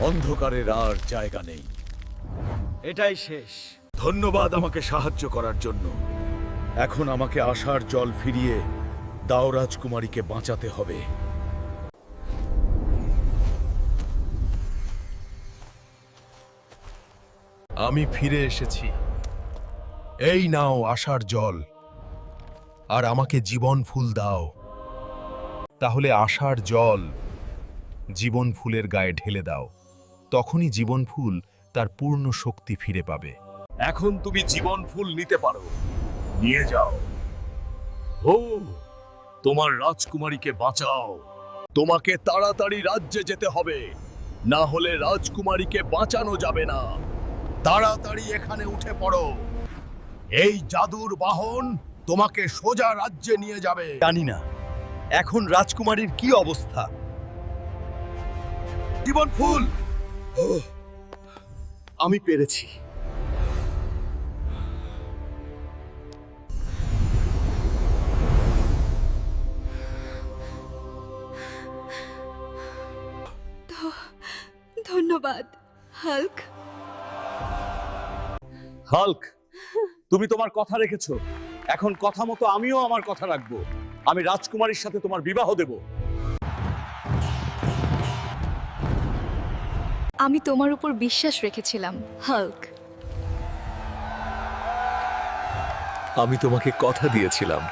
অন্ধকারের আর জায়গা নেই। এটাই শেষ। ধন্যবাদ আমাকে সাহায্য করার জন্য। এখন আমাকে আশার জল ফিরিয়ে দাও, রাজকুমারীকে বাঁচাতে হবে। আমি ফিরে এসেছি। এই নাও আশার জল, আর আমাকে জীবন ফুল দাও। তাহলে আশার জল জীবন ফুলের গায়ে ঢেলে দাও। তখনই জীবন ফুল তার পূর্ণ শক্তি ফিরে পাবে। এখন তুমি জীবন ফুল নিতে পারো। নিয়ে যাও। ও, তোমার রাজকুমারীকে বাঁচাও। তোমাকে তাড়াতাড়ি রাজ্যে যেতে হবে, না হলে রাজকুমারীকে বাঁচানো যাবে না। তাড়াতাড়ি এখানে উঠে পড়ো। এই জাদুর বাহন তোমাকে সোজা রাজ্যে নিয়ে যাবে। জানি না এখন রাজকুমারীর কি অবস্থা। জীবন ফুল, আমি পেরেছি। ধন্যবাদ হাল্ক। হাল্ক, তুমি তোমার কথা রেখেছো। এখন কথা মতো আমিও আমার কথা রাখবো। আমি রাজকুমারীর সাথে তোমার বিবাহ দেব। আমি তোমার উপর বিশ্বাস রেখেছিলাম হাল্ক। আমি তোমাকে কথা দিয়েছিলাম